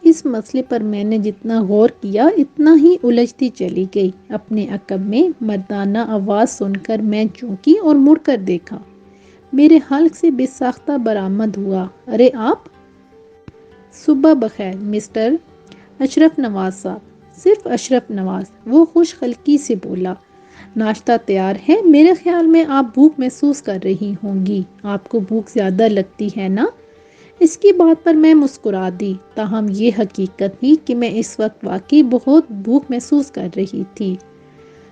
اس مسئلے پر میں نے جتنا غور کیا اتنا ہی الجھتی چلی گئی۔ اپنے عقب میں مردانہ آواز سن کر میں چونکی اور مڑ کر دیکھا۔ میرے حلق سے بے ساختہ برآمد ہوا، ارے آپ! صبح بخیر مسٹر اشرف نواز صاحب۔ صرف اشرف نواز، وہ خوش خلقی سے بولا۔ ناشتہ تیار ہے، میرے خیال میں آپ بھوک محسوس کر رہی ہوں گی۔ آپ کو بھوک زیادہ لگتی ہے نا؟ اس کی بات پر میں مسکرا دی، تاہم یہ حقیقت تھی کہ میں اس وقت واقعی بہت بھوک محسوس کر رہی تھی۔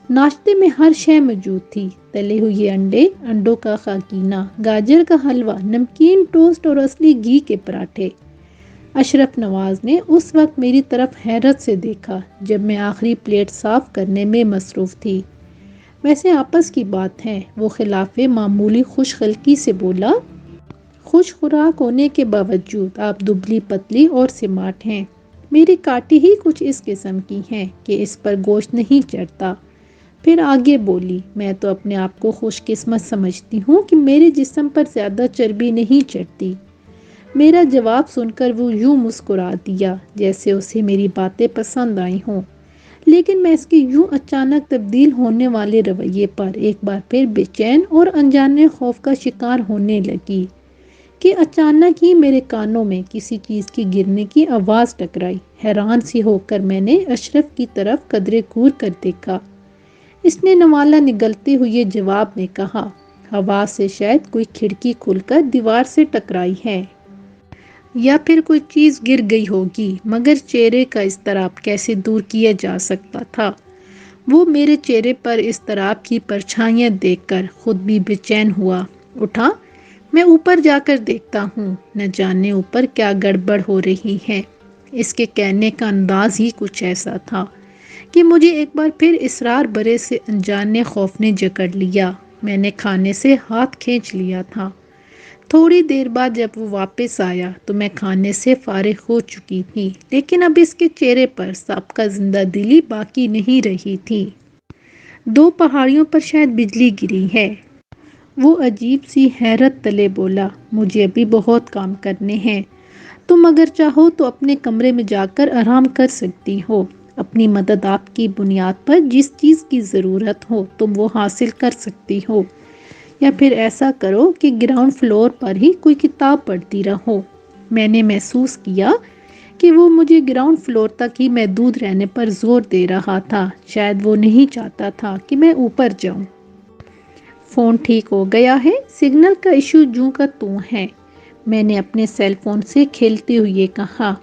ناشتے میں ہر شے موجود تھی، تلے ہوئے انڈے، انڈوں کا خاکینہ، گاجر کا حلوہ، نمکین ٹوسٹ اور اصلی گھی کے پراٹھے۔ اشرف نواز نے اس وقت میری طرف حیرت سے دیکھا جب میں آخری پلیٹ صاف کرنے میں مصروف تھی۔ ویسے آپس کی بات ہے، وہ خلاف معمولی خوش خلقی سے بولا۔ خوش خوراک ہونے کے باوجود آپ دبلی پتلی اور سمارٹ ہیں۔ میری کاٹی ہی کچھ اس قسم کی ہیں کہ اس پر گوشت نہیں چڑھتا۔ پھر آگے بولی، میں تو اپنے آپ کو خوش قسمت سمجھتی ہوں کہ میرے جسم پر زیادہ چربی نہیں چڑھتی۔ میرا جواب سن کر وہ یوں مسکرا دیا جیسے اسے میری باتیں پسند آئی ہوں، لیکن میں اس کے یوں اچانک تبدیل ہونے والے رویے پر ایک بار پھر بے چین اور انجانے خوف کا شکار ہونے لگی کہ اچانک ہی میرے کانوں میں کسی چیز کی گرنے کی آواز ٹکرائی۔ حیران سی ہو کر میں نے اشرف کی طرف قدرے گور کر دیکھا۔ اس نے نوالا نگلتے ہوئے جواب میں کہا، ہوا سے شاید کوئی کھڑکی کھل کر دیوار سے ٹکرائی ہے، یا پھر کوئی چیز گر گئی ہوگی، مگر چہرے کا اضطراب کیسے دور کیا جا سکتا تھا؟ وہ میرے چہرے پر اضطراب کی پرچھائیاں دیکھ کر خود بھی بے چین ہوا اٹھا۔ میں اوپر جا کر دیکھتا ہوں، نہ جانے اوپر کیا گڑبڑ ہو رہی ہے۔ اس کے کہنے کا انداز ہی کچھ ایسا تھا کہ مجھے ایک بار پھر اسرار برے سے انجانے خوف نے جکڑ لیا۔ میں نے کھانے سے ہاتھ کھینچ لیا تھا۔ تھوڑی دیر بعد جب وہ واپس آیا تو میں کھانے سے فارغ ہو چکی تھی، لیکن اب اس کے چہرے پر سابقہ زندہ دلی باقی نہیں رہی تھی۔ دو پہاڑیوں پر شاید بجلی گری ہے، وہ عجیب سی حیرت تلے بولا۔ مجھے ابھی بہت کام کرنے ہیں، تم اگر چاہو تو اپنے کمرے میں جا کر آرام کر سکتی ہو۔ اپنی مدد آپ کی بنیاد پر جس چیز کی ضرورت ہو تم وہ حاصل کر سکتی ہو، یا پھر ایسا کرو کہ گراؤنڈ فلور پر ہی کوئی کتاب پڑھتی رہو۔ میں نے محسوس کیا کہ وہ مجھے گراؤنڈ فلور تک ہی محدود رہنے پر زور دے رہا تھا، شاید وہ نہیں چاہتا تھا کہ میں اوپر جاؤں۔ فون ٹھیک ہو گیا ہے؟ سگنل کا ایشو جوں کا توں ہے، میں نے اپنے سیل فون سے کھیلتے ہوئے کہا۔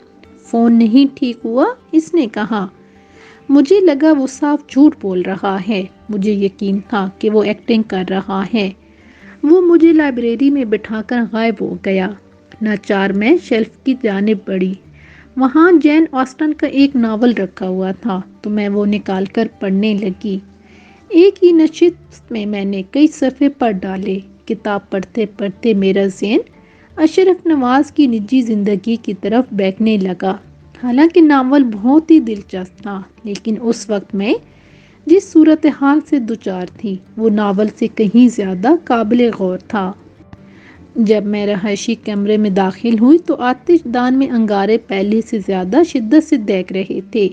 فون نہیں ٹھیک ہوا، اس نے کہا۔ مجھے لگا وہ صاف جھوٹ بول رہا ہے۔ مجھے یقین تھا کہ وہ ایکٹنگ کر رہا ہے۔ وہ مجھے لائبریری میں بٹھا کر غائب ہو گیا۔ ناچار میں شیلف کی جانب بڑھی، وہاں جین آسٹن کا ایک ناول رکھا ہوا تھا تو میں وہ نکال کر پڑھنے لگی۔ ایک ہی نشست میں نے کئی صفحے پڑھ ڈالے۔ کتاب پڑھتے پڑھتے میرا ذہن اشرف نواز کی نجی زندگی کی طرف بہکنے لگا۔ حالانکہ ناول بہت ہی دلچسپ تھا، لیکن اس وقت میں جس صورتحال سے دوچار تھی وہ ناول سے کہیں زیادہ قابل غور تھا۔ جب میں رہائشی کمرے میں داخل ہوئی تو آتش دان میں انگارے پہلے سے زیادہ شدت سے دہک رہے تھے۔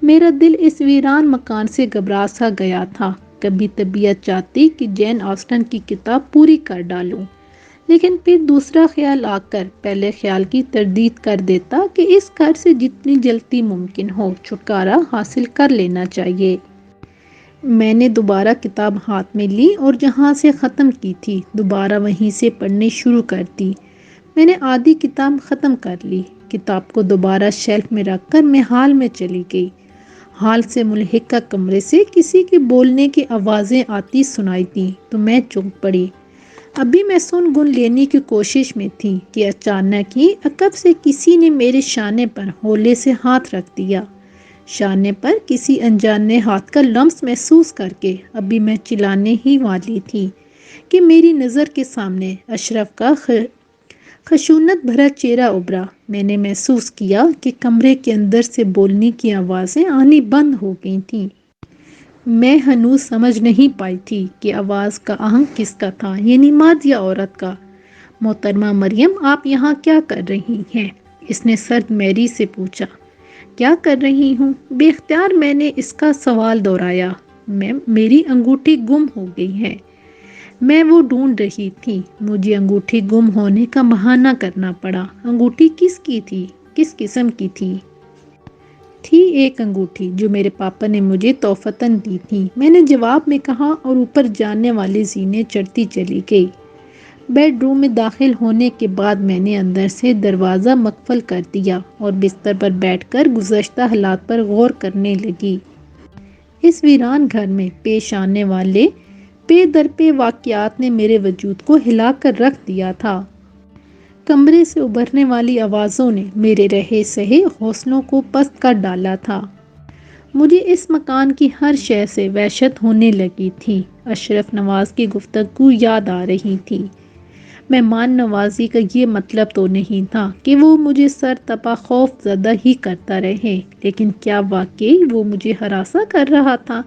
میرا دل اس ویران مکان سے گھبرا سا گیا تھا۔ کبھی طبیعت چاہتی کہ جین آسٹن کی کتاب پوری کر ڈالوں، لیکن پھر دوسرا خیال آ کر پہلے خیال کی تردید کر دیتا کہ اس گھر سے جتنی جلدی ممکن ہو چھٹکارا حاصل کر لینا چاہیے۔ میں نے دوبارہ کتاب ہاتھ میں لی اور جہاں سے ختم کی تھی دوبارہ وہیں سے پڑھنی شروع کر دی۔ میں نے آدھی کتاب ختم کر لی۔ کتاب کو دوبارہ شیلف میں رکھ کر میں ہال میں چلی گئی۔ ہال سے ملحقہ کمرے سے کسی کے بولنے کی آوازیں آتی سنائی دیں تو میں چونک پڑی۔ ابھی میں سن گن لینے کی کوشش میں تھی کہ اچانک ہی عقب سے کسی نے میرے شانے پر ہولے سے ہاتھ رکھ دیا۔ شانے پر کسی انجانے ہاتھ کا لمس محسوس کر کے ابھی میں چلانے ہی والی تھی کہ میری نظر کے سامنے اشرف کا خشونت بھرا چہرہ ابھرا۔ میں نے محسوس کیا کہ کمرے کے اندر سے بولنے کی آوازیں آنی بند ہو گئی تھیں۔ میں ہنوز سمجھ نہیں پائی تھی کہ آواز کا آہنگ کس کا تھا، یعنی مرد یا عورت کا۔ محترمہ مریم، آپ یہاں کیا کر رہی ہیں؟ اس نے سرد میری سے پوچھا۔ کیا کر رہی ہوں؟ بے اختیار میں نے اس کا سوال دہرایا۔ میری انگوٹھی گم ہو گئی ہے۔ میں وہ ڈھونڈ رہی تھی۔ مجھے انگوٹھی گم ہونے کا بہانہ کرنا پڑا۔ انگوٹھی کس کی تھی؟ کس قسم کی تھی؟ تھی ایک انگوٹھی جو میرے پاپا نے مجھے تحفتاً دی تھی، میں نے جواب میں کہا اور اوپر جانے والے زینے چڑھتی چلی گئی۔ بیڈ روم میں داخل ہونے کے بعد میں نے اندر سے دروازہ مقفل کر دیا اور بستر پر بیٹھ کر گزشتہ حالات پر غور کرنے لگی۔ اس ویران گھر میں پیش آنے والے پے در پے واقعات نے میرے وجود کو ہلا کر رکھ دیا تھا۔ کمرے سے ابھرنے والی آوازوں نے میرے رہے سہے حوصلوں کو پست کر ڈالا تھا۔ مجھے اس مکان کی ہر شے سے وحشت ہونے لگی تھی۔ اشرف نواز کی گفتگو یاد آ رہی تھی۔ مہمان نوازی کا یہ مطلب تو نہیں تھا کہ وہ مجھے سر تپا خوف زدہ ہی کرتا رہے، لیکن کیا واقعی وہ مجھے ہراساں کر رہا تھا؟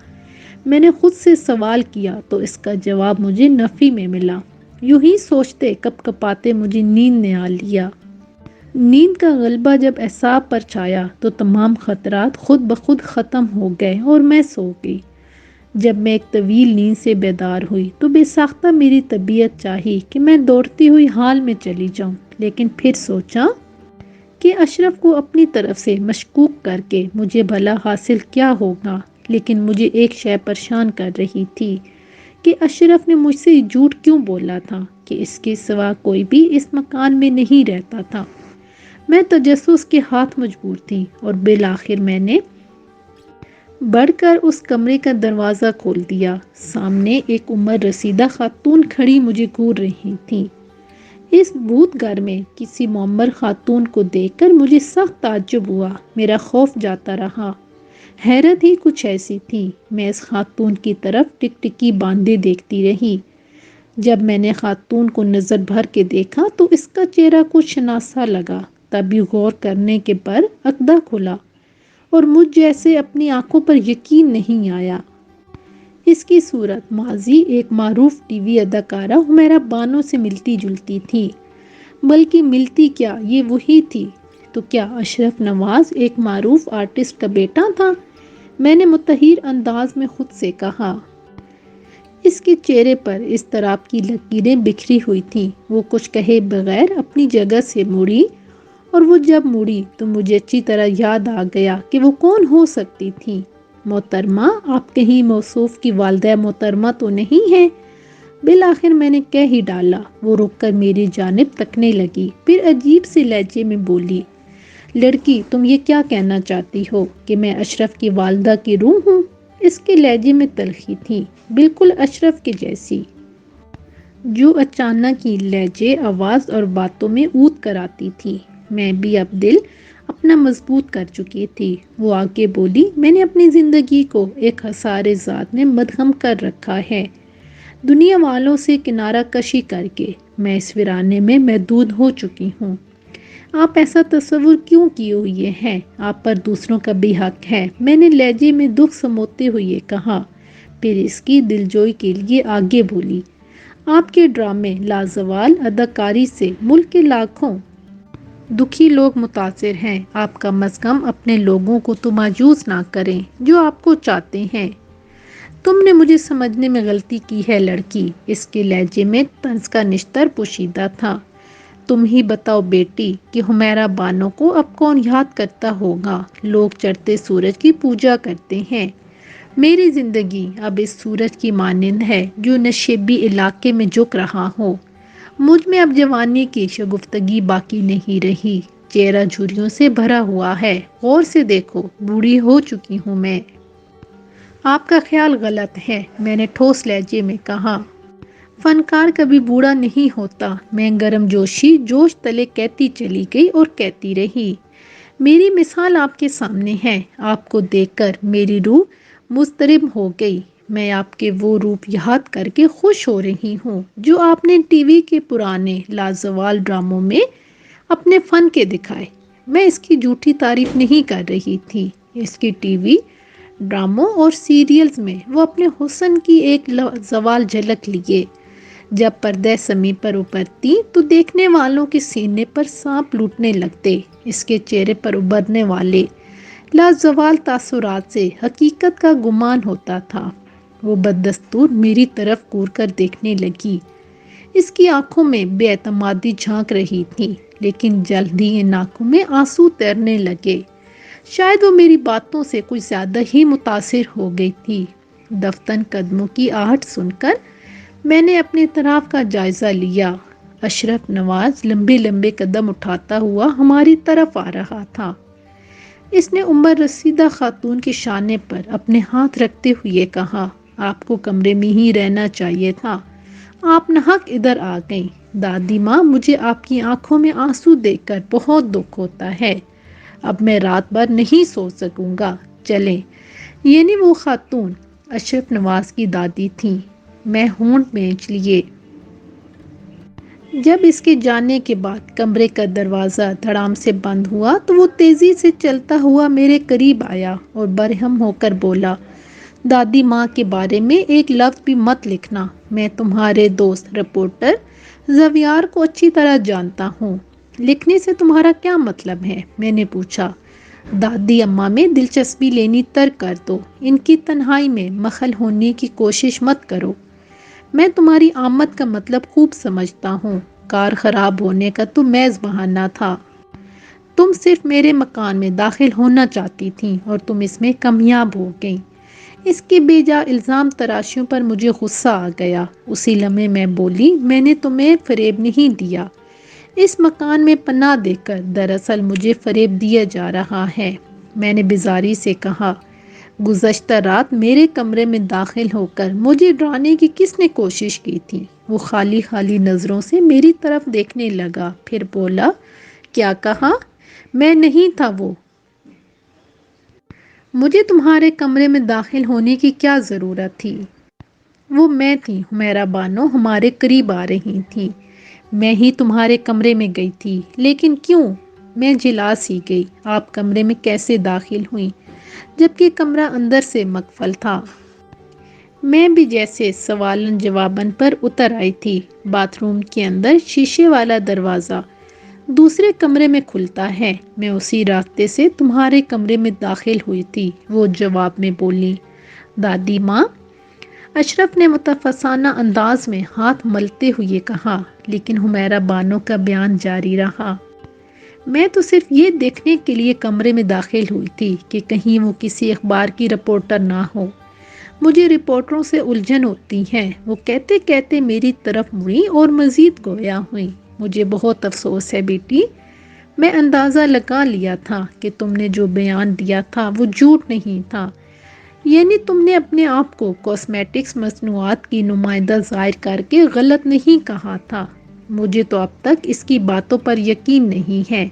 میں نے خود سے سوال کیا تو اس کا جواب مجھے نفی میں ملا۔ یوں ہی سوچتے کپ کپاتے مجھے نیند نے آ لیا۔ نیند کا غلبہ جب اعصاب پر چھایا تو تمام خطرات خود بخود ختم ہو گئے اور میں سو گئی۔ جب میں ایک طویل نیند سے بیدار ہوئی تو بے ساختہ میری طبیعت چاہی کہ میں دوڑتی ہوئی حال میں چلی جاؤں، لیکن پھر سوچا کہ اشرف کو اپنی طرف سے مشکوک کر کے مجھے بھلا حاصل کیا ہوگا۔ لیکن مجھے ایک شے پریشان کر رہی تھی کہ اشرف نے مجھ سے جھوٹ کیوں بولا تھا کہ اس کے سوا کوئی بھی اس مکان میں نہیں رہتا تھا۔ میں تجسس کے ہاتھ مجبور تھی اور بالآخر میں نے بڑھ کر اس کمرے کا دروازہ کھول دیا۔ سامنے ایک عمر رسیدہ خاتون کھڑی مجھے گھور رہی تھی۔ اس بھوت گھر میں کسی معمر خاتون کو دیکھ کر مجھے سخت تعجب ہوا۔ میرا خوف جاتا رہا۔ حیرت ہی کچھ ایسی تھی۔ میں اس خاتون کی طرف ٹکٹکی باندھے دیکھتی رہی۔ جب میں نے خاتون کو نظر بھر کے دیکھا تو اس کا چہرہ کچھ شناسا لگا۔ تبھی غور کرنے کے پر عقدہ کھلا اور مجھ جیسے اپنی آنکھوں پر یقین نہیں آیا۔ اس کی صورت ماضی ایک معروف ٹی وی اداکارہ حمیرہ بانو سے ملتی جلتی تھی، بلکہ ملتی کیا، یہ وہی تھی۔ تو کیا اشرف نواز ایک معروف آرٹسٹ کا بیٹا تھا؟ میں نے متحیر انداز میں خود سے کہا۔ اس کے چہرے پر اضطراب کی لکیریں بکھری ہوئی تھیں۔ وہ کچھ کہے بغیر اپنی جگہ سے مڑی، اور وہ جب مڑی تو مجھے اچھی طرح یاد آ گیا کہ وہ کون ہو سکتی تھی۔ محترمہ، آپ کہیں موصوف کی والدہ محترمہ تو نہیں ہیں؟ بالآخر میں نے کہہ ہی ڈالا۔ وہ رک کر میری جانب تکنے لگی، پھر عجیب سے لہجے میں بولی، لڑکی، تم یہ کیا کہنا چاہتی ہو کہ میں اشرف کی والدہ کی روح ہوں؟ اس کے لہجے میں تلخی تھی، بالکل اشرف کے جیسی، جو اچانک ہی لہجے، آواز اور باتوں میں اونت کر آتی تھی۔ میں بھی اب دل اپنا مضبوط کر چکی تھی۔ وہ آگے بولی، میں نے اپنی زندگی کو ایک حصار ذات میں مدغم کر رکھا ہے، دنیا والوں سے کنارہ کشی کر کے میں اس ویرانے میں محدود ہو چکی ہوں۔ آپ ایسا تصور کیوں کیے ہوئے ہیں؟ آپ پر دوسروں کا بھی حق ہے، میں نے لہجے میں دکھ سموتے ہوئے کہا۔ پھر اس کی دلجوئی کے لیے آگے بولی، آپ کے ڈرامے لازوال اداکاری سے ملک کے لاکھوں دکھی لوگ متاثر ہیں۔ آپ کم از کم اپنے لوگوں کو تو مایوس نہ کریں جو آپ کو چاہتے ہیں۔ تم نے مجھے سمجھنے میں غلطی کی ہے لڑکی۔ اس کے لہجے میں طنز کا نشتر پوشیدہ تھا۔ تم ہی بتاؤ بیٹی کہ حمیرہ بانو کو اب کون یاد کرتا ہوگا؟ لوگ چڑھتے سورج کی پوجا کرتے ہیں۔ میری زندگی اب اس سورج کی مانند ہے جو نشیبی علاقے میں جھک رہا ہو۔ مجھ میں اب جوانی کی شگفتگی باقی نہیں رہی۔ چہرہ جھریوں سے بھرا ہوا ہے۔ غور سے دیکھو، بوڑھی ہو چکی ہوں میں۔ آپ کا خیال غلط ہے، میں نے ٹھوس لہجے میں کہا۔ فنکار کبھی بوڑھا نہیں ہوتا، میں گرم جوشی جوش تلے کہتی چلی گئی اور کہتی رہی۔ میری مثال آپ کے سامنے ہے۔ آپ کو دیکھ کر میری روح مضطرب ہو گئی۔ میں آپ کے وہ روپ یاد کر کے خوش ہو رہی ہوں جو آپ نے ٹی وی کے پرانے لازوال ڈراموں میں اپنے فن کے دکھائے۔ میں اس کی جھوٹی تعریف نہیں کر رہی تھی۔ اس کی ٹی وی ڈراموں اور سیریلز میں وہ اپنے حسن کی ایک لازوال جھلک لیے۔ جب پردہ سمی پر ابھرتی تو دیکھنے والوں کے سینے پر سانپ لوٹنے لگتے۔ اس کے چہرے پر ابھرنے والے لازوال تاثرات سے حقیقت کا گمان ہوتا تھا۔ وہ بددستور میری طرف گور کر دیکھنے لگی۔ اس کی آنکھوں میں بے اعتمادی جھانک رہی تھی، لیکن جلد ہی ان آنکھوں میں آنسو تیرنے لگے۔ شاید وہ میری باتوں سے کچھ زیادہ ہی متاثر ہو گئی تھی۔ دفتن قدموں کی آہٹ سن کر میں نے اپنے طرف کا جائزہ لیا۔ اشرف نواز لمبے لمبے قدم اٹھاتا ہوا ہماری طرف آ رہا تھا۔ اس نے عمر رسیدہ خاتون کے شانے پر اپنے ہاتھ رکھتے ہوئے کہا، آپ کو کمرے میں ہی رہنا چاہیے تھا، آپ ناحق ادھر آ گئیں۔ دادی ماں، مجھے آپ کی آنکھوں میں آنسو دیکھ کر بہت دکھ ہوتا ہے۔ اب میں رات بھر نہیں سو سکوں گا، چلیں۔ یعنی وہ خاتون اشرف نواز کی دادی تھیں۔ میں ہونٹ بھینچ لیے۔ جب اس کے جانے کے بعد کمرے کا دروازہ دھڑام سے بند ہوا تو وہ تیزی سے چلتا ہوا میرے قریب آیا اور برہم ہو کر بولا، دادی ماں کے بارے میں ایک لفظ بھی مت لکھنا۔ میں تمہارے دوست رپورٹر زویار کو اچھی طرح جانتا ہوں۔ لکھنے سے تمہارا کیا مطلب ہے؟ میں نے پوچھا۔ دادی اماں میں دلچسپی لینی ترک کر دو، ان کی تنہائی میں مخل ہونے کی کوشش مت کرو۔ میں تمہاری آمد کا مطلب خوب سمجھتا ہوں۔ کار خراب ہونے کا تو محض بہانہ تھا۔ تم صرف میرے مکان میں داخل ہونا چاہتی تھیں اور تم اس میں کامیاب ہو گئیں۔ اس کے بے جا الزام تراشیوں پر مجھے غصہ آ گیا۔ اسی لمحے میں بولی، میں نے تمہیں فریب نہیں دیا۔ اس مکان میں پناہ دے کر دراصل مجھے فریب دیا جا رہا ہے۔ میں نے بیزاری سے کہا، گزشتہ رات میرے کمرے میں داخل ہو کر مجھے ڈرانے کی کس نے کوشش کی تھی؟ وہ خالی خالی نظروں سے میری طرف دیکھنے لگا، پھر بولا، کیا کہا؟ میں نہیں تھا وہ۔ مجھے تمہارے کمرے میں داخل ہونے کی کیا ضرورت تھی؟ وہ میں تھی، حمیرہ بانو ہمارے قریب آ رہی تھی۔ میں ہی تمہارے کمرے میں گئی تھی۔ لیکن کیوں؟ میں جلا سی گئی۔ آپ کمرے میں کیسے داخل ہوئیں جبکہ کمرہ اندر سے مقفل تھا؟ میں بھی جیسے سوالن جوابن پر اتر آئی تھی۔ باتھ روم کے اندر شیشے والا دروازہ دوسرے کمرے میں کھلتا ہے، میں اسی راستے سے تمہارے کمرے میں داخل ہوئی تھی، وہ جواب میں بولی۔ دادی ماں، اشرف نے متفسانہ انداز میں ہاتھ ملتے ہوئے کہا، لیکن حمیرہ بانو کا بیان جاری رہا، میں تو صرف یہ دیکھنے کے لیے کمرے میں داخل ہوئی تھی کہ کہیں وہ کسی اخبار کی رپورٹر نہ ہو۔ مجھے رپورٹروں سے الجھن ہوتی ہے۔ وہ کہتے کہتے میری طرف مڑی اور مزید گویا ہوئی، مجھے بہت افسوس ہے بیٹی، میں اندازہ لگا لیا تھا کہ تم نے جو بیان دیا تھا وہ جھوٹ نہیں تھا۔ یعنی تم نے اپنے آپ کو کاسمیٹکس مصنوعات کی نمائندہ ظاہر کر کے غلط نہیں کہا تھا۔ مجھے تو اب تک اس کی باتوں پر یقین نہیں ہے،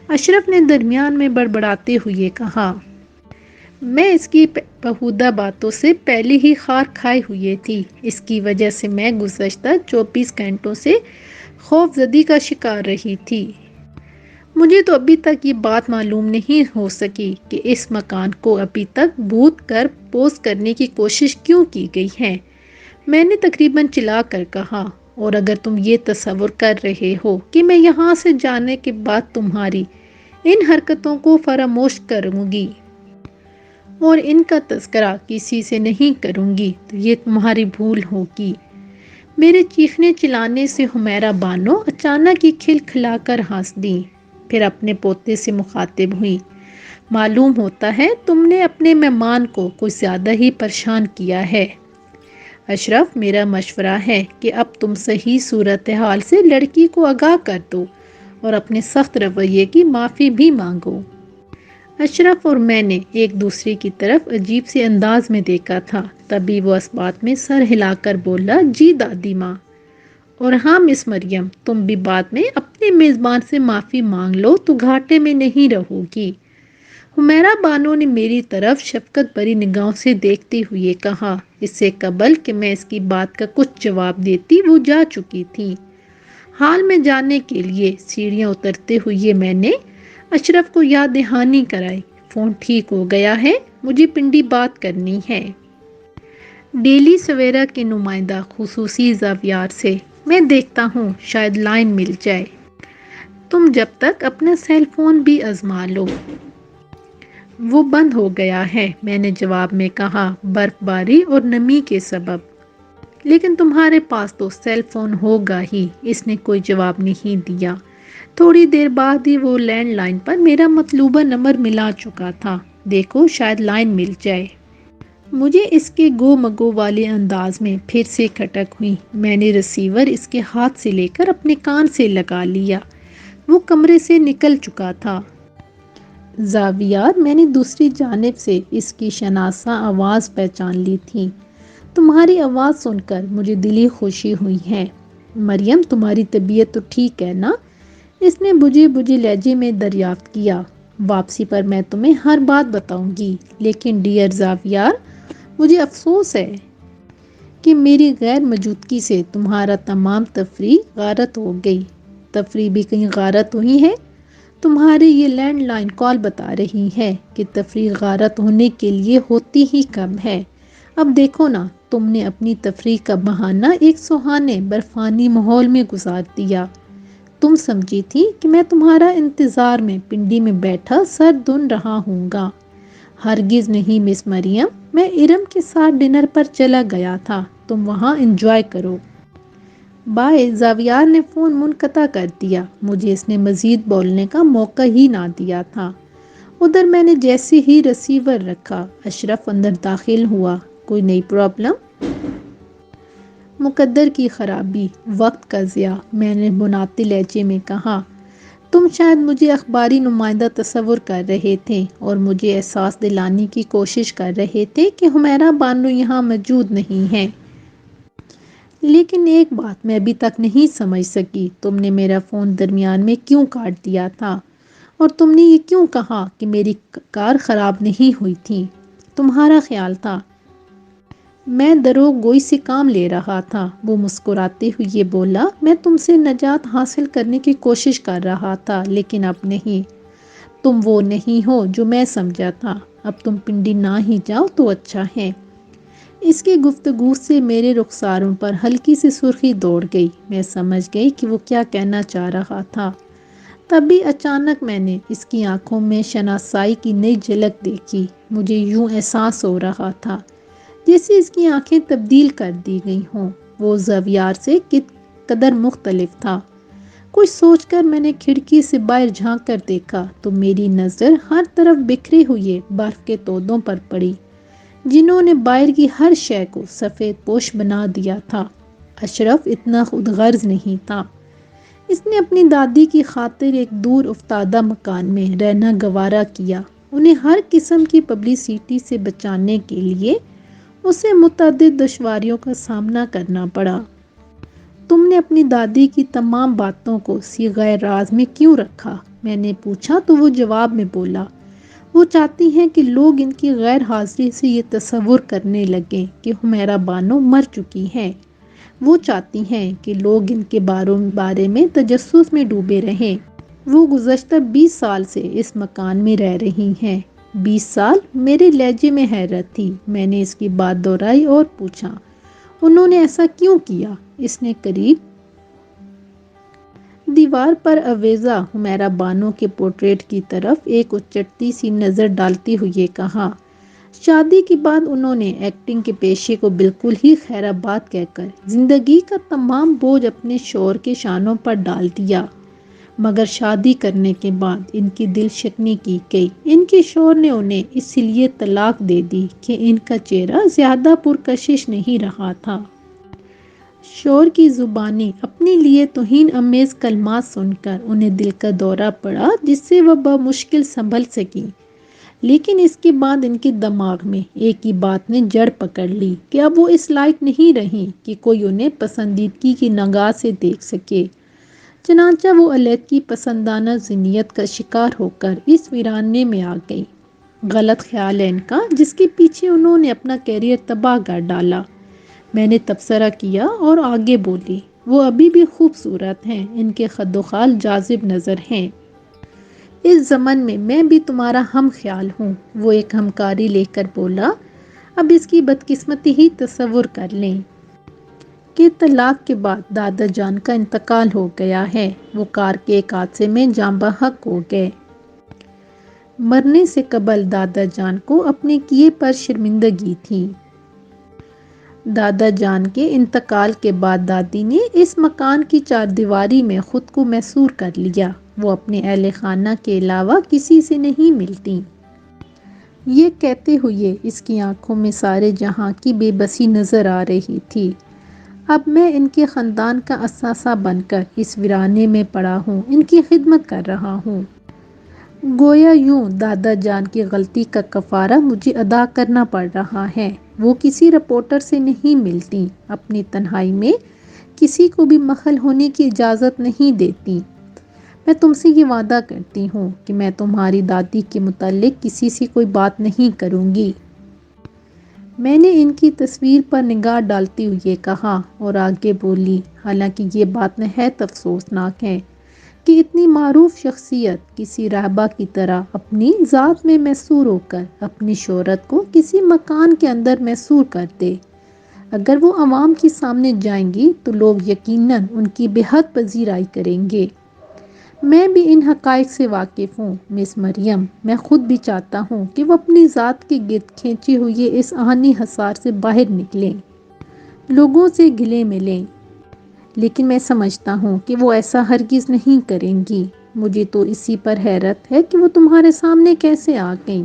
اشرف نے درمیان میں بڑبڑاتے ہوئے کہا۔ میں اس کی بہودہ باتوں سے پہلے ہی خار کھائے ہوئے تھی۔ اس کی وجہ سے میں گزشتہ 24 گھنٹوں سے خوف زدگی کا شکار رہی تھی۔ مجھے تو ابھی تک یہ بات معلوم نہیں ہو سکی کہ اس مکان کو ابھی تک بھوت کر پوز کرنے کی کوشش کیوں کی گئی ہے۔ میں نے تقریباً چلا کر کہا، اور اگر تم یہ تصور کر رہے ہو کہ میں یہاں سے جانے کے بعد تمہاری ان حرکتوں کو فراموش کروں گی اور ان کا تذکرہ کسی سے نہیں کروں گی تو یہ تمہاری بھول ہوگی۔ میرے چیخنے چلانے سے حمیرہ بانو اچانک ہی کھل کھلا کر ہنس دیں، پھر اپنے پوتے سے مخاطب ہوئی، معلوم ہوتا ہے تم نے اپنے مہمان کو کچھ زیادہ ہی پریشان کیا ہے۔ اشرف، میرا مشورہ ہے کہ اب تم صحیح صورتحال سے لڑکی کو آگاہ کر دو اور اپنے سخت رویے کی معافی بھی مانگو۔ اشرف اور میں نے ایک دوسرے کی طرف عجیب سے انداز میں دیکھا تھا، تبھی وہ اس بات میں سر ہلا کر بولا، جی دادی ماں، اور ہاں مس مریم، تم بھی بعد میں اپنے میزبان سے معافی مانگ لو تو گھاٹے میں نہیں رہو گی۔ حمیرہ بانو نے میری طرف شفقت بھری نگاہوں سے دیکھتے ہوئے کہا، اس سے قبل کہ میں اس کی بات کا کچھ جواب دیتی وہ جا چکی تھی۔ حال میں جانے کے لیے سیڑھیاں اترتے ہوئے میں نے اشرف کو یاد دہانی کرائی، فون ٹھیک ہو گیا ہے، مجھے پنڈی بات کرنی ہے۔ ڈیلی سویرا کے نمائندہ خصوصی زاویار سے، میں دیکھتا ہوں شاید لائن مل جائے۔ تم جب تک اپنا سیل فون بھی آزما لو۔ وہ بند ہو گیا ہے، میں نے جواب میں کہا، برف باری اور نمی کے سبب۔ لیکن تمہارے پاس تو سیل فون ہوگا ہی۔ اس نے کوئی جواب نہیں دیا۔ تھوڑی دیر بعد ہی وہ لینڈ لائن پر میرا مطلوبہ نمبر ملا چکا تھا۔ دیکھو شاید لائن مل جائے۔ مجھے اس کے گو مگو والے انداز میں پھر سے کھٹک ہوئی۔ میں نے ریسیور اس کے ہاتھ سے لے کر اپنے کان سے لگا لیا۔ وہ کمرے سے نکل چکا تھا۔ زاویار، میں نے دوسری جانب سے اس کی شناسا آواز پہچان لی تھی۔ تمہاری آواز سن کر مجھے دلی خوشی ہوئی ہے۔ مریم، تمہاری طبیعت تو ٹھیک ہے نا؟ اس نے بجھے لہجے میں دریافت کیا۔ واپسی پر میں تمہیں ہر بات بتاؤں گی، لیکن ڈیئر زاویار، مجھے افسوس ہے کہ میری غیر موجودگی سے تمہارا تمام تفریح غارت ہو گئی۔ تفریح بھی کہیں غارت ہوئی ہے؟ تمہاری یہ لینڈ لائن کال بتا رہی ہے کہ تفریح غارت ہونے کے لیے ہوتی ہی کم ہے۔ اب دیکھو نا، تم نے اپنی تفریح کا بہانہ ایک سہانے برفانی ماحول میں گزار دیا۔ تم سمجھی تھی کہ میں تمہارا انتظار میں پنڈی میں بیٹھا سر دن رہا ہوں گا۔ ہرگز نہیں مس مریم، میں ارم کے ساتھ ڈنر پر چلا گیا تھا۔ تم وہاں انجوائے کرو۔ بائے۔ زاویار نے فون منقطع کر دیا۔ مجھے اس نے مزید بولنے کا موقع ہی نہ دیا تھا۔ ادھر میں نے جیسے ہی ریسیور رکھا، اشرف اندر داخل ہوا۔ کوئی نئی پرابلم؟ مقدر کی خرابی، وقت کا ضیاع، میں نے بناتے لہجے میں کہا۔ تم شاید مجھے اخباری نمائندہ تصور کر رہے تھے اور مجھے احساس دلانے کی کوشش کر رہے تھے کہ حمیرہ بانو یہاں موجود نہیں ہے۔ لیکن ایک بات میں ابھی تک نہیں سمجھ سکی، تم نے میرا فون درمیان میں کیوں کاٹ دیا تھا؟ اور تم نے یہ کیوں کہا کہ میری کار خراب نہیں ہوئی تھی؟ تمہارا خیال تھا میں دروغ گوئی سے کام لے رہا تھا۔ وہ مسکراتے ہوئے بولا، میں تم سے نجات حاصل کرنے کی کوشش کر رہا تھا، لیکن اب نہیں۔ تم وہ نہیں ہو جو میں سمجھا تھا۔ اب تم پنڈی نہ ہی جاؤ تو اچھا ہے۔ اس کی گفتگو سے میرے رخساروں پر ہلکی سی سرخی دوڑ گئی۔ میں سمجھ گئی کہ وہ کیا کہنا چاہ رہا تھا۔ تبھی اچانک میں نے اس کی آنکھوں میں شناسائی کی نئی جھلک دیکھی۔ مجھے یوں احساس ہو رہا تھا جیسے اس کی آنکھیں تبدیل کر دی گئی ہوں۔ وہ زاویار سے کس قدر مختلف تھا۔ کچھ سوچ کر میں نے کھڑکی سے باہر جھانک کر دیکھا تو میری نظر ہر طرف بکھرے ہوئے برف کے تودوں پر پڑی، جنہوں نے باہر کی ہر شے کو سفید پوش بنا دیا تھا۔ اشرف اتنا خود غرض نہیں تھا۔ اس نے اپنی دادی کی خاطر ایک دور افتادہ مکان میں رہنا گوارا کیا۔ انہیں ہر قسم کی پبلسٹی سے بچانے کے لیے اسے متعدد دشواریوں کا سامنا کرنا پڑا۔ تم نے اپنی دادی کی تمام باتوں کو صیغہ راز میں کیوں رکھا؟ میں نے پوچھا تو وہ جواب میں بولا، وہ چاہتی ہیں کہ لوگ ان کی غیر حاضری سے یہ تصور کرنے لگیں کہ حمیرہ بانو مر چکی ہیں۔ وہ چاہتی ہیں کہ لوگ ان کے بارے میں تجسس میں ڈوبے رہیں۔ وہ گزشتہ 20 سال سے اس مکان میں رہ رہی ہیں۔ 20 سال؟ میرے لہجے میں حیرت تھی۔ میں نے اس کی بات دہرائی اور پوچھا، انہوں نے ایسا کیوں کیا؟ اس نے قریب دیوار پر آویزہ حمیرہ بانو کے پورٹریٹ کی طرف ایک اچٹتی سی نظر ڈالتے ہوئے کہا، شادی کے بعد انہوں نے ایکٹنگ کے پیشے کو بالکل ہی خیر آباد کہہ کر زندگی کا تمام بوجھ اپنے شوہر کے شانوں پر ڈال دیا، مگر شادی کرنے کے بعد ان کی دل شکنی کی گئی۔ ان کے شوہر نے انہیں اس لیے طلاق دے دی کہ ان کا چہرہ زیادہ پرکشش نہیں رہا تھا۔ شوہر کی زبانی اپنے لیے توہین آمیز کلمات سن کر انہیں دل کا دورہ پڑا جس سے وہ بمشکل سنبھل سکیں، لیکن اس کے بعد ان کے دماغ میں ایک ہی بات نے جڑ پکڑ لی کہ اب وہ اس لائق نہیں رہیں کہ کوئی انہیں پسندیدگی کی نگاہ سے دیکھ سکے۔ چنانچہ وہ علیحدگی پسندانہ ذہنیت کا شکار ہو کر اس ویرانے میں آ گئی۔ غلط خیال ہے ان کا جس کے پیچھے انہوں نے اپنا کیریئر تباہ کر ڈالا۔ میں نے تبصرہ کیا اور آگے بولی، وہ ابھی بھی خوبصورت ہیں، ان کے خد و خال جاذب نظر ہیں۔ اس ضمن میں بھی تمہارا ہم خیال ہوں۔ وہ ایک ہمکاری لے کر بولا، اب اس کی بدقسمتی ہی تصور کر لیں کہ طلاق کے بعد دادا جان کا انتقال ہو گیا ہے۔ وہ کار کے ایک حادثے میں جاں بحق ہو گئے۔ مرنے سے قبل دادا جان کو اپنے کیے پر شرمندگی تھی۔ دادا جان کے انتقال کے بعد دادی نے اس مکان کی چار دیواری میں خود کو محصور کر لیا۔ وہ اپنے اہل خانہ کے علاوہ کسی سے نہیں ملتی۔ یہ کہتے ہوئے اس کی آنکھوں میں سارے جہاں کی بے بسی نظر آ رہی تھی۔ اب میں ان کے خاندان کا اثاثہ بن کر اس ویرانے میں پڑا ہوں، ان کی خدمت کر رہا ہوں۔ گویا یوں دادا جان کی غلطی کا کفارہ مجھے ادا کرنا پڑ رہا ہے۔ وہ کسی رپورٹر سے نہیں ملتی، اپنی تنہائی میں کسی کو بھی مخل ہونے کی اجازت نہیں دیتی۔ میں تم سے یہ وعدہ کرتی ہوں کہ میں تمہاری دادی کے متعلق کسی سے کوئی بات نہیں کروں گی۔ میں نے ان کی تصویر پر نگاہ ڈالتے ہوئے کہا اور آگے بولی، حالانکہ یہ بات نہایت افسوسناک ہے کہ اتنی معروف شخصیت کسی راہبہ کی طرح اپنی ذات میں محصور ہو کر اپنی شہرت کو کسی مکان کے اندر محصور کر دے۔ اگر وہ عوام کے سامنے جائیں گی تو لوگ یقیناً ان کی بے حد پذیرائی کریں گے۔ میں بھی ان حقائق سے واقف ہوں مس مریم۔ میں خود بھی چاہتا ہوں کہ وہ اپنی ذات کے گرد کھینچے ہوئے اس آہنی حصار سے باہر نکلیں، لوگوں سے گلے ملیں، لیکن میں سمجھتا ہوں کہ وہ ایسا ہرگز نہیں کریں گی۔ مجھے تو اسی پر حیرت ہے کہ وہ تمہارے سامنے کیسے آ گئیں۔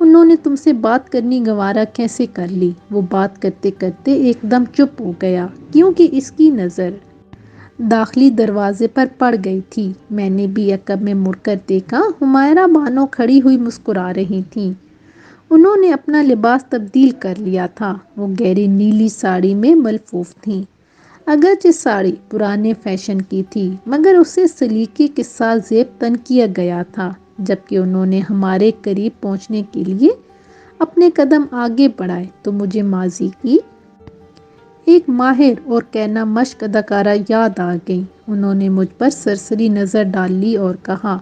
انہوں نے تم سے بات کرنی گوارا کیسے کر لی؟ وہ بات کرتے کرتے ایک دم چپ ہو گیا، کیونکہ اس کی نظر داخلی دروازے پر پڑ گئی تھی۔ میں نے بھی عقب میں مڑ کر دیکھا۔ حمیرہ بانو کھڑی ہوئی مسکرا رہی تھیں۔ انہوں نے اپنا لباس تبدیل کر لیا تھا۔ وہ گہری نیلی ساڑی میں ملفوف تھیں۔ اگرچہ ساڑی پرانے فیشن کی تھی مگر اسے سلیقے کے ساتھ زیب تن کیا گیا تھا۔ جبکہ انہوں نے ہمارے قریب پہنچنے کے لیے اپنے قدم آگے بڑھائے تو مجھے ماضی کی ایک ماہر اور کہنا مشق اداکارہ یاد آ گئی۔ انہوں نے مجھ پر سرسری نظر ڈال لی اور کہا،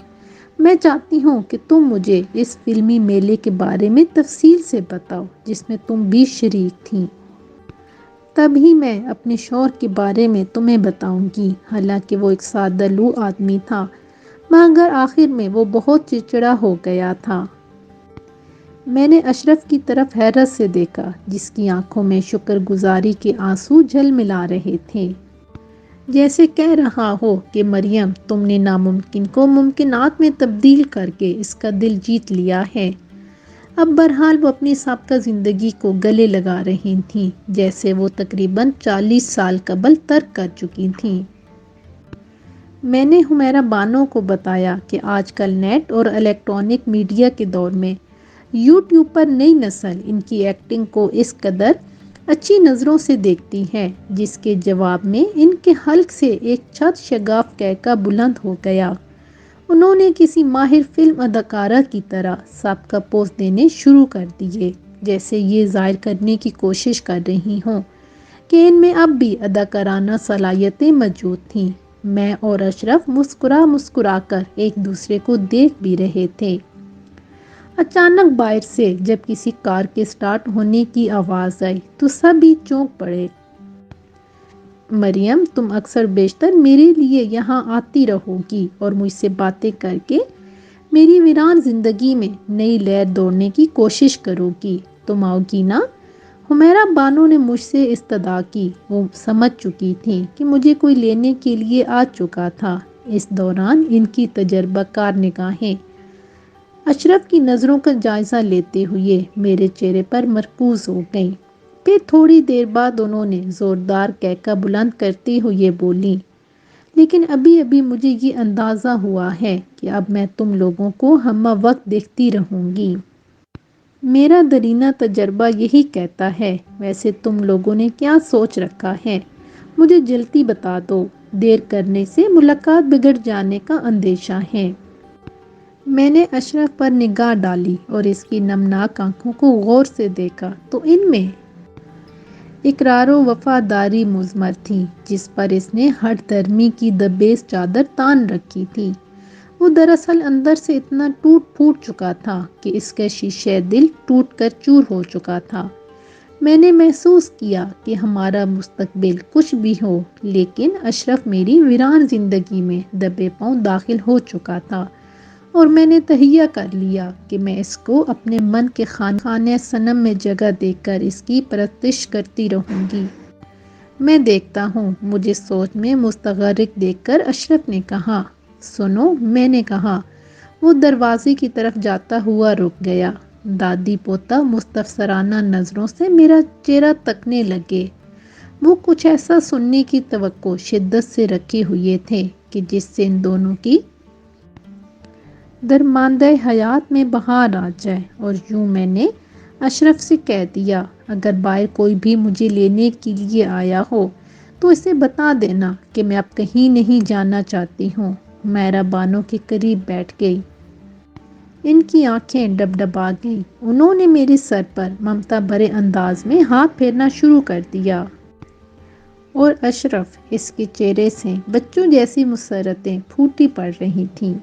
میں چاہتی ہوں کہ تم مجھے اس فلمی میلے کے بارے میں تفصیل سے بتاؤ جس میں تم بھی شریک تھیں۔ تب ہی میں اپنے شوہر کے بارے میں تمہیں بتاؤں گی۔ حالانکہ وہ ایک سادہ لوح آدمی تھا مگر آخر میں وہ بہت چڑچڑا ہو گیا تھا۔ میں نے اشرف کی طرف حیرت سے دیکھا جس کی آنکھوں میں شکر گزاری کے آنسو جھلملا رہے تھے، جیسے کہہ رہا ہو کہ مریم تم نے ناممکن کو ممکنات میں تبدیل کر کے اس کا دل جیت لیا ہے۔ اب بہرحال وہ اپنی سابقہ زندگی کو گلے لگا رہی تھیں جیسے وہ تقریباً 40 سال قبل ترک کر چکی تھیں۔ میں نے حمیرہ بانو کو بتایا کہ آج کل نیٹ اور الیکٹرانک میڈیا کے دور میں یوٹیوب پر نئی نسل ان کی ایکٹنگ کو اس قدر اچھی نظروں سے دیکھتی ہے، جس کے جواب میں ان کے حلق سے ایک چھت شگاف کہکہ بلند ہو گیا۔ انہوں نے کسی ماہر فلم اداکارہ کی طرح سابقہ پوز دینے شروع کر دیے، جیسے یہ ظاہر کرنے کی کوشش کر رہی ہوں کہ ان میں اب بھی اداکارانہ صلاحیتیں موجود تھیں۔ میں اور اشرف مسکرا مسکرا کر ایک دوسرے کو دیکھ بھی رہے تھے۔ اچانک باہر سے جب کسی کار کے سٹارٹ ہونے کی آواز آئی تو سبھی چونک پڑے۔ مریم تم اکثر بیشتر میرے لیے یہاں آتی رہو گی اور مجھ سے باتیں کر کے میری ویران زندگی میں نئی لہر دوڑنے کی کوشش کرو گی، تم آؤ گی نا؟ حمیرہ بانو نے مجھ سے استدعا کی۔ وہ سمجھ چکی تھیں کہ مجھے کوئی لینے کے لیے آ چکا تھا۔ اس دوران ان کی تجربہ کار نگاہیں اشرف کی نظروں کا جائزہ لیتے ہوئے میرے چہرے پر مرکوز ہو گئیں۔ پھر تھوڑی دیر بعد انہوں نے زوردار کہکہ بلند کرتے ہوئے بولیں، لیکن ابھی ابھی مجھے یہ اندازہ ہوا ہے کہ اب میں تم لوگوں کو ہمہ وقت دیکھتی رہوں گی۔ میرا درینہ تجربہ یہی کہتا ہے۔ ویسے تم لوگوں نے کیا سوچ رکھا ہے؟ مجھے جلدی بتا دو، دیر کرنے سے ملاقات بگڑ جانے کا اندیشہ ہے۔ میں نے اشرف پر نگاہ ڈالی اور اس کی نمناک آنکھوں کو غور سے دیکھا تو ان میں اقرار و وفاداری مضمر تھی جس پر اس نے ہٹ دھرمی کی دبیس چادر تان رکھی تھی۔ وہ دراصل اندر سے اتنا ٹوٹ پھوٹ چکا تھا کہ اس کا شیشہ دل ٹوٹ کر چور ہو چکا تھا۔ میں نے محسوس کیا کہ ہمارا مستقبل کچھ بھی ہو، لیکن اشرف میری ویران زندگی میں دبے پاؤں داخل ہو چکا تھا، اور میں نے تہیہ کر لیا کہ میں اس کو اپنے من کے خانے صنم میں جگہ دے کر اس کی پرستش کرتی رہوں گی۔ میں دیکھتا ہوں، مجھے سوچ میں مستغرق دیکھ کر اشرف نے کہا۔ سنو، میں نے کہا۔ وہ دروازے کی طرف جاتا ہوا رک گیا۔ دادی پوتا مستفسرانہ نظروں سے میرا چہرہ تکنے لگے۔ وہ کچھ ایسا سننے کی توقع شدت سے رکھے ہوئے تھے کہ جس سے ان دونوں کی درماندہ حیات میں بہار آ جائے، اور یوں میں نے اشرف سے کہہ دیا، اگر باہر کوئی بھی مجھے لینے کے لیے آیا ہو تو اسے بتا دینا کہ میں اب کہیں نہیں جانا چاہتی ہوں۔ میرا بانوں کے قریب بیٹھ گئی۔ ان کی آنکھیں ڈبڈبا گئیں۔ انہوں نے میرے سر پر ممتا بھرے انداز میں ہاتھ پھیرنا شروع کر دیا۔ اور اشرف، اس کے چہرے سے بچوں جیسی مسرتیں پھوٹی پڑ رہی تھیں۔